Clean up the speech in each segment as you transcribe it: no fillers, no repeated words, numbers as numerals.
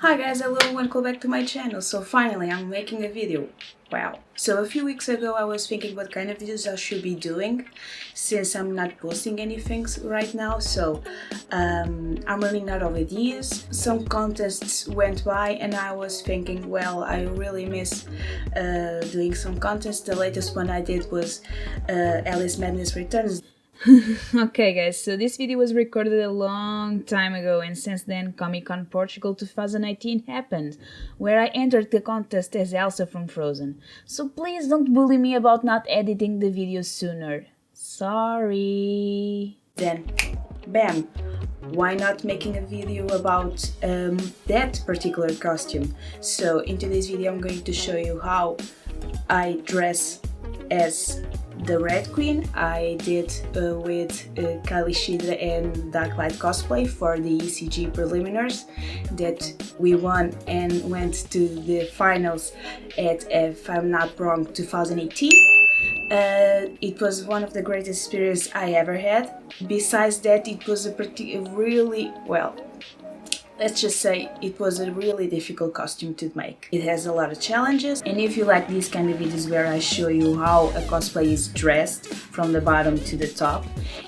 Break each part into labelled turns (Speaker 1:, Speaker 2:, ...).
Speaker 1: Hi guys, hello and welcome back to my channel. So finally I'm making a video. Wow. So a few weeks ago I was thinking what kind of videos I should be doing since I'm not posting anything right now. So I'm running out of ideas. Some contests went by and I was thinking, well, I really miss doing some contests. The latest one I did was Alice Madness Returns.
Speaker 2: Okay guys, so this video was recorded a long time ago, and since then Comic-Con Portugal 2019 happened, where I entered the contest as Elsa from Frozen. So please don't bully me about not editing the videos sooner. Sorry.
Speaker 1: Then, bam! Why not making a video about that particular costume? So in today's video I'm going to show you how I dress as the Red Queen. I did with Kylie Shidra and Darklight Cosplay for the ECG preliminaries that we won and went to the finals at, if I'm not wrong, 2018. It was one of the greatest experiences I ever had. Besides that, it was let's just say it was a really difficult costume to make. It has a lot of challenges, and if you like these kind of videos where I show you how a cosplay is dressed from the bottom to the top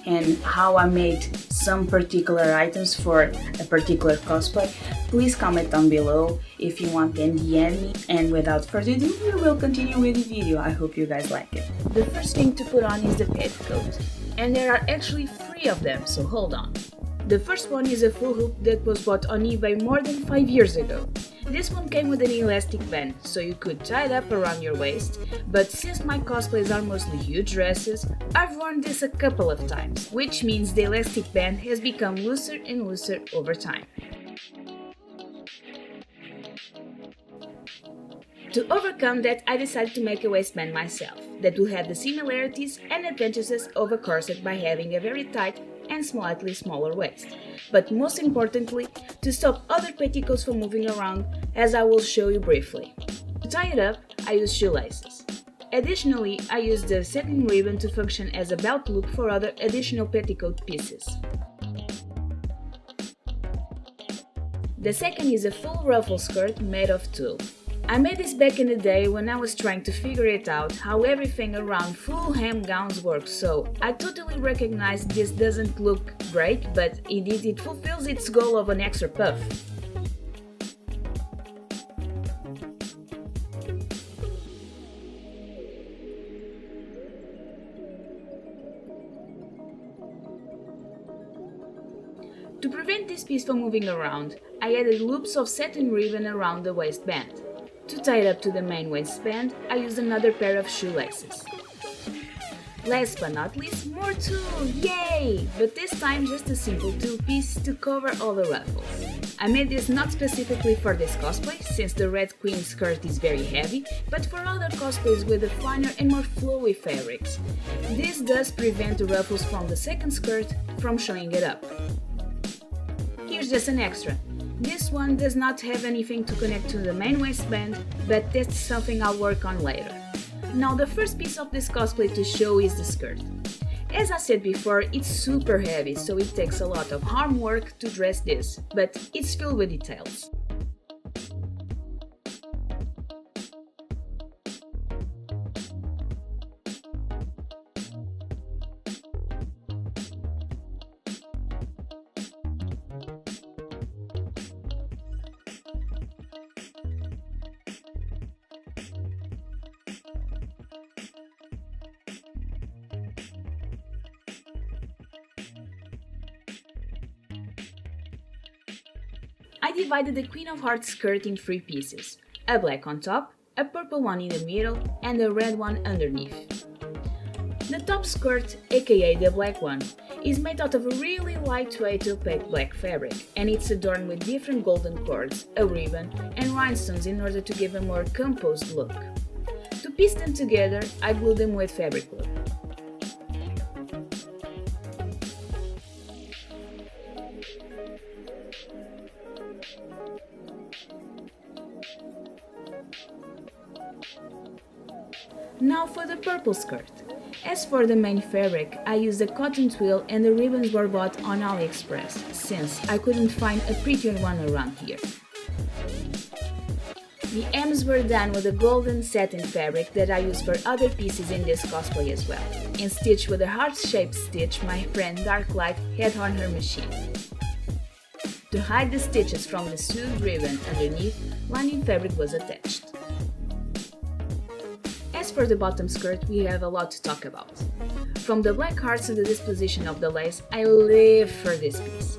Speaker 1: and how I made some particular items for a particular cosplay, please comment down below if you want and DM me. And without further ado, we will continue with the video. I hope you guys like it.
Speaker 2: The first thing to put on is the petticoat, and there are actually 3 of them, so hold on. The first one is a full hoop that was bought on eBay more than 5 years ago. This one came with an elastic band, so you could tie it up around your waist, but since my cosplays are mostly huge dresses, I've worn this a couple of times, which means the elastic band has become looser and looser over time. To overcome that, I decided to make a waistband myself, that will have the similarities and advantages of a corset by having a very tight and slightly smaller waist, but most importantly, to stop other petticoats from moving around, as I will show you briefly. To tie it up, I use shoelaces. Additionally, I use the satin ribbon to function as a belt loop for other additional petticoat pieces. The second is a full ruffle skirt made of tulle. I made this back in the day when I was trying to figure it out how everything around full hem gowns works, so I totally recognize this doesn't look great, but indeed it fulfills its goal of an extra puff. To prevent this piece from moving around, I added loops of satin ribbon around the waistband. To tie it up to the main waistband, I used another pair of shoelaces. Last but not least, more tulle! Yay! But this time just a simple tulle piece to cover all the ruffles. I made this not specifically for this cosplay, since the Red Queen skirt is very heavy, but for other cosplays with the finer and more flowy fabrics. This does prevent the ruffles from the second skirt from showing it up. Here's just an extra. This one does not have anything to connect to the main waistband, but that's something I'll work on later. Now the first piece of this cosplay to show is the skirt. As I said before, it's super heavy, so it takes a lot of arm work to dress this, but it's filled with details. I divided the Queen of Hearts skirt in 3 pieces, a black on top, a purple one in the middle, and a red one underneath. The top skirt, aka the black one, is made out of a really lightweight opaque black fabric, and it's adorned with different golden cords, a ribbon, and rhinestones in order to give a more composed look. To piece them together, I glued them with fabric glue. Now for the purple skirt. As for the main fabric, I used a cotton twill and the ribbons were bought on AliExpress, since I couldn't find a prettier one around here. The M's were done with a golden satin fabric that I use for other pieces in this cosplay as well, and stitched with a heart-shaped stitch my friend Darklight had on her machine. To hide the stitches from the sewed ribbon underneath, lining fabric was attached. As for the bottom skirt, we have a lot to talk about. From the black hearts to the disposition of the lace, I live for this piece.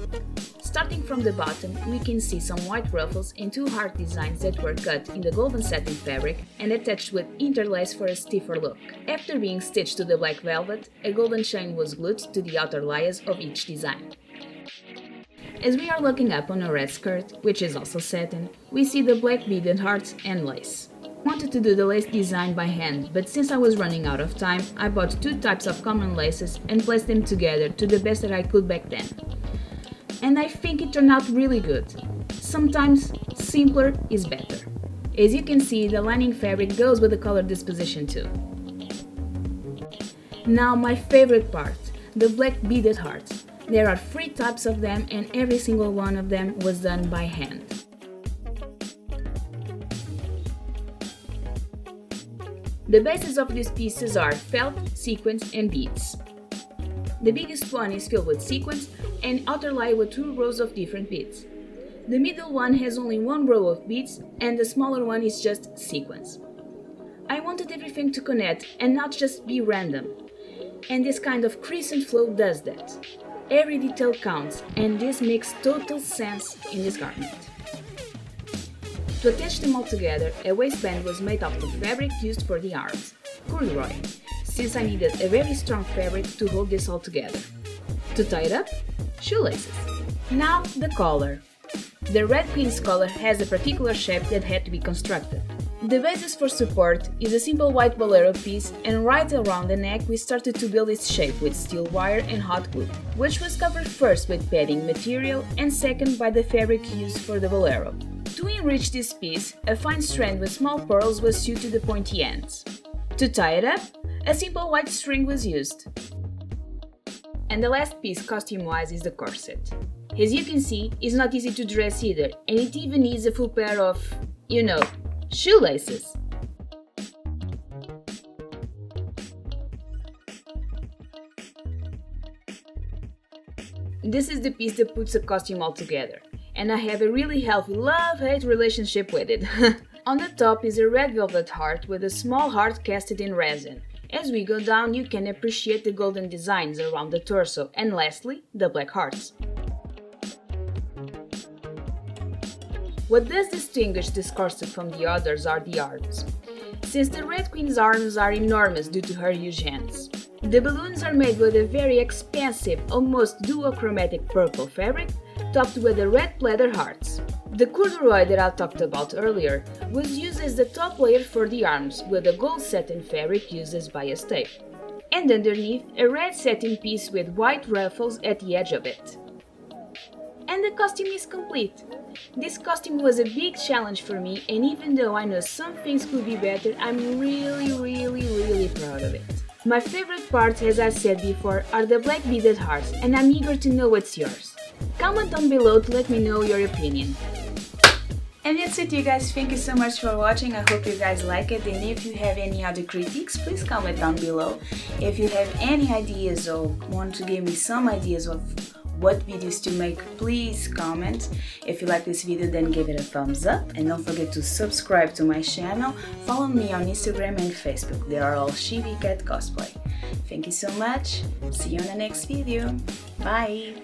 Speaker 2: Starting from the bottom, we can see some white ruffles and two heart designs that were cut in the golden satin fabric and attached with interlace for a stiffer look. After being stitched to the black velvet, a golden chain was glued to the outer layers of each design. As we are looking up on a red skirt, which is also satin, we see the black beaded hearts and lace. I wanted to do the lace design by hand, but since I was running out of time, I bought two types of common laces and placed them together to the best that I could back then. And I think it turned out really good. Sometimes simpler is better. As you can see, the lining fabric goes with the color disposition too. Now my favorite part, the black beaded hearts. There are 3 types of them and every single one of them was done by hand. The bases of these pieces are felt, sequins and beads. The biggest one is filled with sequins and outer layer with 2 rows of different beads. The middle one has only 1 row of beads and the smaller one is just sequins. I wanted everything to connect and not just be random. And this kind of crescent flow does that. Every detail counts, and this makes total sense in this garment. To attach them all together, a waistband was made of the fabric used for the arms, corduroy, since I needed a very strong fabric to hold this all together. To tie it up, shoelaces. Now the collar. The Red Queen's collar has a particular shape that had to be constructed. The basis for support is a simple white bolero piece, and right around the neck we started to build its shape with steel wire and hot glue, which was covered first with padding material and second by the fabric used for the bolero. To enrich this piece, a fine strand with small pearls was sewed to the pointy ends. To tie it up, a simple white string was used. And the last piece costume-wise is the corset. As you can see, it's not easy to dress either, and it even needs a full pair of, shoelaces. This is the piece that puts a costume all together, and I have a really healthy love-hate relationship with it. On the top is a red velvet heart with a small heart casted in resin. As we go down, you can appreciate the golden designs around the torso, and lastly, the black hearts. What does distinguish this corset from the others are the arms. Since the Red Queen's arms are enormous due to her huge hands. The balloons are made with a very expensive, almost duochromatic purple fabric, topped with the red pleather hearts. The corduroy that I talked about earlier was used as the top layer for the arms, with a gold satin fabric used as bias tape. And underneath, a red satin piece with white ruffles at the edge of it. And the costume is complete. This costume was a big challenge for me, and even though I know some things could be better, I'm really proud of it. My favorite parts, as I said before, are the black beaded hearts, and I'm eager to know what's yours. Comment down below to let me know your opinion.
Speaker 1: And that's it, you guys. Thank you so much for watching. I hope you guys like it, and if you have any other critiques, please comment down below. If you have any ideas or want to give me some ideas of what videos to make, please comment. If you like this video, then give it a thumbs up, and don't forget to subscribe to my channel. Follow me on Instagram and Facebook. They are all Chibi Cat Cosplay. Thank you so much. See you on the next video. Bye.